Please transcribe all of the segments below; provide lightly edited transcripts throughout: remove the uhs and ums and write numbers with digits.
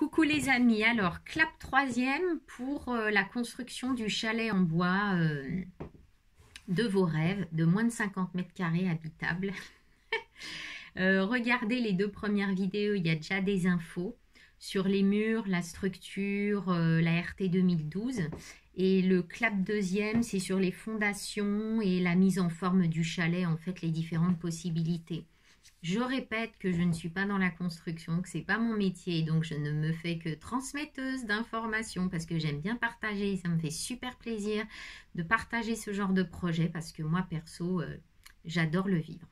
Coucou les amis, alors clap troisième pour la construction du chalet en bois de vos rêves, de moins de 50 mètres carrés habitable. Regardez les deux premières vidéos, il y a déjà des infos sur les murs, la structure, la RT 2012. Et le clap deuxième, c'est sur les fondations et la mise en forme du chalet, en fait les différentes possibilités. Je répète que je ne suis pas dans la construction, que ce n'est pas mon métier, donc je ne me fais que transmetteuse d'informations parce que j'aime bien partager, ça me fait super plaisir de partager ce genre de projet parce que moi perso, j'adore le vivre.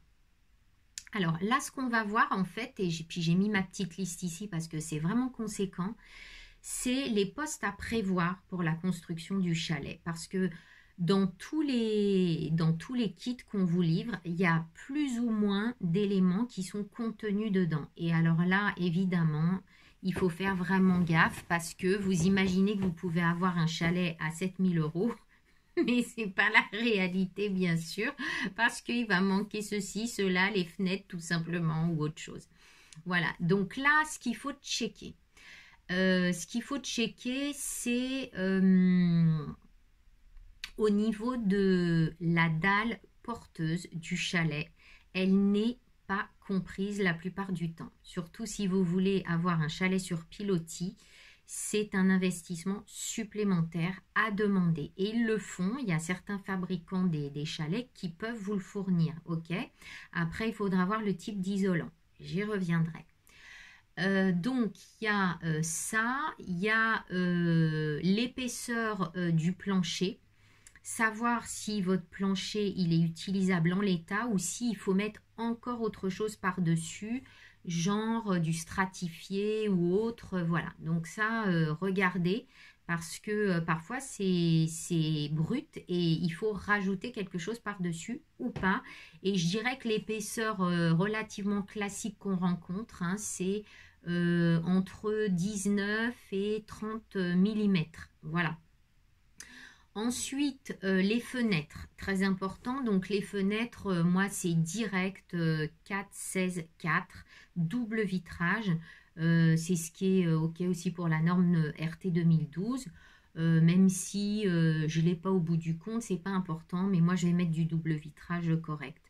Alors là, ce qu'on va voir en fait, et puis j'ai mis ma petite liste ici parce que c'est vraiment conséquent, c'est les postes à prévoir pour la construction du chalet parce que dans tous les kits qu'on vous livre, il y a plus ou moins d'éléments qui sont contenus dedans. Et alors là, évidemment, il faut faire vraiment gaffe parce que vous imaginez que vous pouvez avoir un chalet à 7 000 €, mais ce n'est pas la réalité, bien sûr, parce qu'il va manquer ceci, cela, les fenêtres, tout simplement, ou autre chose. Voilà, donc là, ce qu'il faut checker. C'est au niveau de la dalle porteuse du chalet, elle n'est pas comprise la plupart du temps. Surtout si vous voulez avoir un chalet sur pilotis, c'est un investissement supplémentaire à demander. Et ils le font, il y a certains fabricants des chalets qui peuvent vous le fournir. Ok. Après, il faudra voir le type d'isolant. J'y reviendrai. Donc, il y a ça, il y a l'épaisseur du plancher. Savoir si votre plancher il est utilisable en l'état ou s'il faut mettre encore autre chose par-dessus, genre du stratifié ou autre, voilà. Donc ça, regardez, parce que parfois c'est brut et il faut rajouter quelque chose par-dessus ou pas. Et je dirais que l'épaisseur relativement classique qu'on rencontre, hein, c'est entre 19 et 30 mm, voilà. Ensuite, les fenêtres, très important. Donc, les fenêtres, moi, c'est direct 4, 16, 4, double vitrage. C'est ce qui est OK aussi pour la norme RT 2012. Même si je ne l'ai pas au bout du compte, c'est pas important. Mais moi, je vais mettre du double vitrage correct.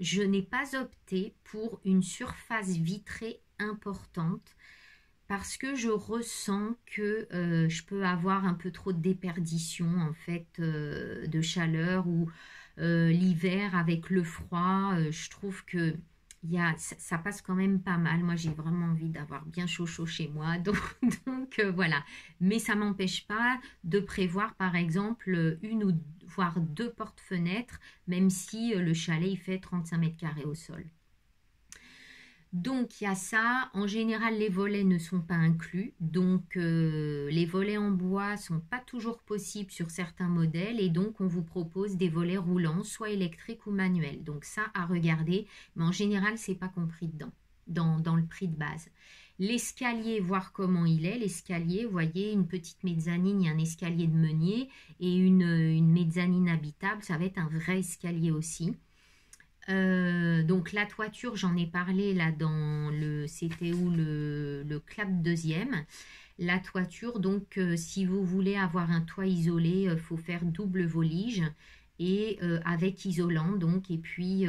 Je n'ai pas opté pour une surface vitrée importante parce que je ressens que je peux avoir un peu trop de déperdition en fait de chaleur ou l'hiver avec le froid, je trouve que ça passe quand même pas mal. Moi j'ai vraiment envie d'avoir bien chaud chez moi, donc voilà. Mais ça ne m'empêche pas de prévoir par exemple une ou voire deux portes-fenêtres, même si le chalet il fait 35 mètres carrés au sol. Donc, il y a ça. En général, les volets ne sont pas inclus. Donc, les volets en bois ne sont pas toujours possibles sur certains modèles. Et donc, on vous propose des volets roulants, soit électriques ou manuels. Donc, ça, à regarder. Mais en général, ce n'est pas compris dedans, dans le prix de base. L'escalier, voir comment il est. L'escalier, vous voyez, une petite mezzanine, il y a un escalier de meunier. Et une mezzanine habitable, ça va être un vrai escalier aussi. Donc la toiture, j'en ai parlé là dans c'était où le clap deuxième. La toiture, donc si vous voulez avoir un toit isolé, faut faire double volige et avec isolant. Donc, et puis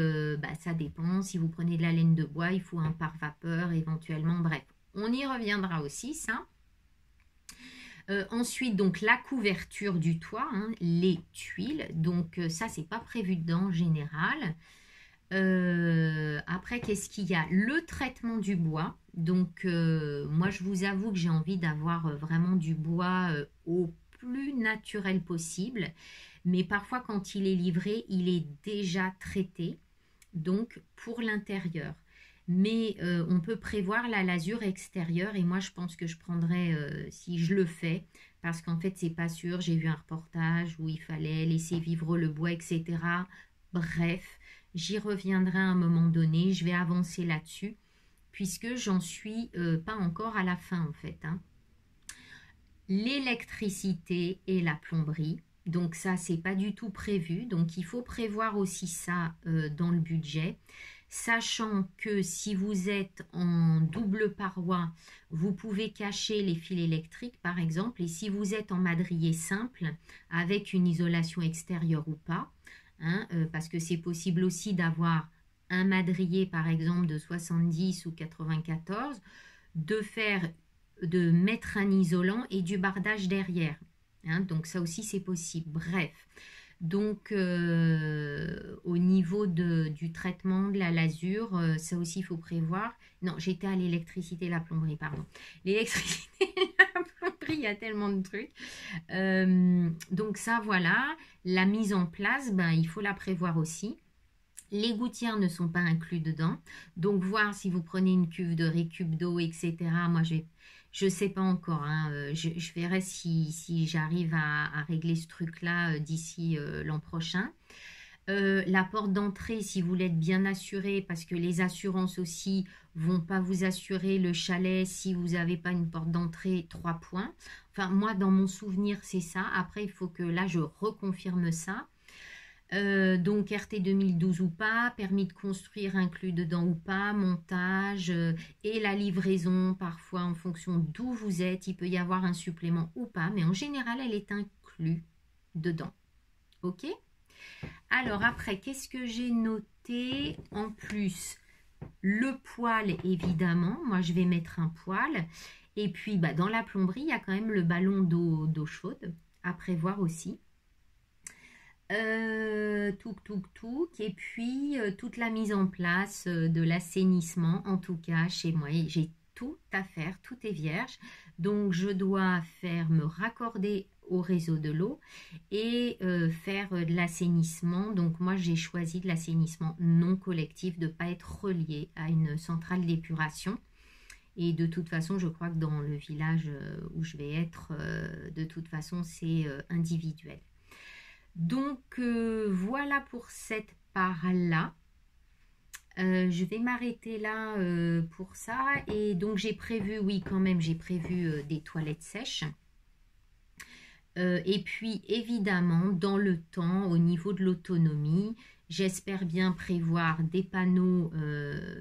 ça dépend. Si vous prenez de la laine de bois, il faut un pare-vapeur éventuellement. Bref, on y reviendra aussi ça. Ensuite, donc la couverture du toit, hein, les tuiles. Donc ça, c'est pas prévu dedans en général. Après, qu'est-ce qu'il y a? Le traitement du bois. Donc, moi, je vous avoue que j'ai envie d'avoir vraiment du bois au plus naturel possible. Mais parfois, quand il est livré, il est déjà traité. Donc, pour l'intérieur. Mais on peut prévoir la lasure extérieure. Et moi, je pense que je prendrais, si je le fais, parce qu'en fait, c'est pas sûr. J'ai vu un reportage où il fallait laisser vivre le bois, etc. Bref. J'y reviendrai à un moment donné, je vais avancer là-dessus, puisque j'en suis pas encore à la fin en fait. Hein. L'électricité et la plomberie, donc ça c'est pas du tout prévu, donc il faut prévoir aussi ça dans le budget. sachant que si vous êtes en double paroi, vous pouvez cacher les fils électriques par exemple, et si vous êtes en madrier simple, avec une isolation extérieure ou pas, hein, parce que c'est possible aussi d'avoir un madrier par exemple de 70 ou 94, de mettre un isolant et du bardage derrière. Hein, donc ça aussi c'est possible. Bref, donc au niveau du traitement de la lasure, ça aussi il faut prévoir. Non, j'étais à l'électricité et la plomberie, pardon. L'électricité et la plomberie, il y a tellement de trucs. Donc ça voilà, la mise en place, ben, il faut la prévoir aussi. Les gouttières ne sont pas inclus dedans. Donc, voir si vous prenez une cuve de récup d'eau, etc. Moi, je ne sais pas encore. Hein. Je verrai si j'arrive à régler ce truc-là d'ici l'an prochain. La porte d'entrée, si vous voulez être bien assuré, parce que les assurances aussi vont pas vous assurer le chalet si vous n'avez pas une porte d'entrée 3 points. Enfin, moi, dans mon souvenir, c'est ça. Après, il faut que là, je reconfirme ça. Donc RT 2012 ou pas, permis de construire inclus dedans ou pas, montage et la livraison parfois en fonction d'où vous êtes, il peut y avoir un supplément ou pas, mais en général elle est inclue dedans. Ok? Alors après, qu'est-ce que j'ai noté en plus? Le poêle évidemment, moi je vais mettre un poêle et puis bah, dans la plomberie il y a quand même le ballon d'eau chaude à prévoir aussi. Et puis toute la mise en place de l'assainissement, en tout cas chez moi, j'ai tout à faire, tout est vierge, donc je dois me raccorder au réseau de l'eau et faire de l'assainissement. Donc moi j'ai choisi de l'assainissement non collectif, de ne pas être relié à une centrale d'épuration. Et de toute façon, je crois que dans le village où je vais être, de toute façon, c'est individuel. Donc voilà pour cette part-là. Je vais m'arrêter là pour ça. Et donc j'ai prévu, oui quand même, j'ai prévu des toilettes sèches. Et puis évidemment, dans le temps, au niveau de l'autonomie, j'espère bien prévoir des panneaux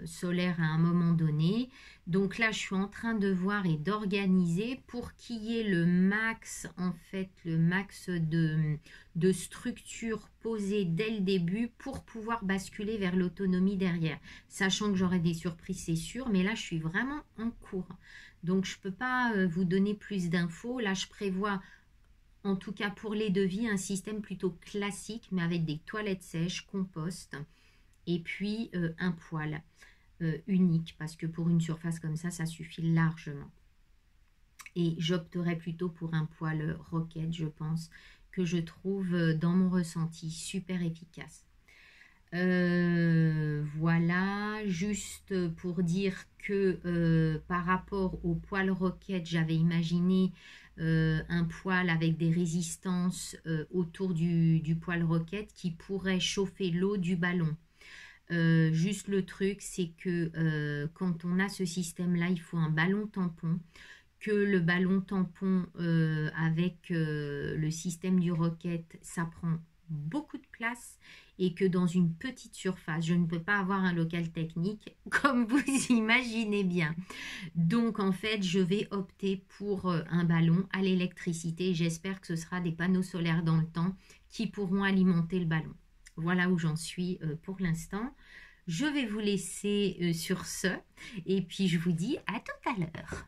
solaires à un moment donné. Donc là, je suis en train de voir et d'organiser pour qu'il y ait le max, en fait, le max de structures posées dès le début pour pouvoir basculer vers l'autonomie derrière. Sachant que j'aurai des surprises, c'est sûr, mais là, je suis vraiment en cours. Donc, je ne peux pas vous donner plus d'infos. Là, je prévois en tout cas pour les devis, un système plutôt classique, mais avec des toilettes sèches, compost, et puis un poêle unique, parce que pour une surface comme ça suffit largement. Et j'opterais plutôt pour un poêle Rocket, je pense, que je trouve dans mon ressenti super efficace. Voilà, juste pour dire que par rapport au poêle Rocket, j'avais imaginé un poêle avec des résistances autour du poêle Rocket qui pourrait chauffer l'eau du ballon. Juste le truc, c'est que quand on a ce système-là, il faut un ballon tampon, que le ballon tampon avec le système du Rocket, ça prend beaucoup de place et que dans une petite surface, je ne peux pas avoir un local technique comme vous imaginez bien. Donc en fait, je vais opter pour un ballon à l'électricité. J'espère que ce sera des panneaux solaires dans le temps qui pourront alimenter le ballon. Voilà où j'en suis pour l'instant. Je vais vous laisser sur ce et puis je vous dis à tout à l'heure.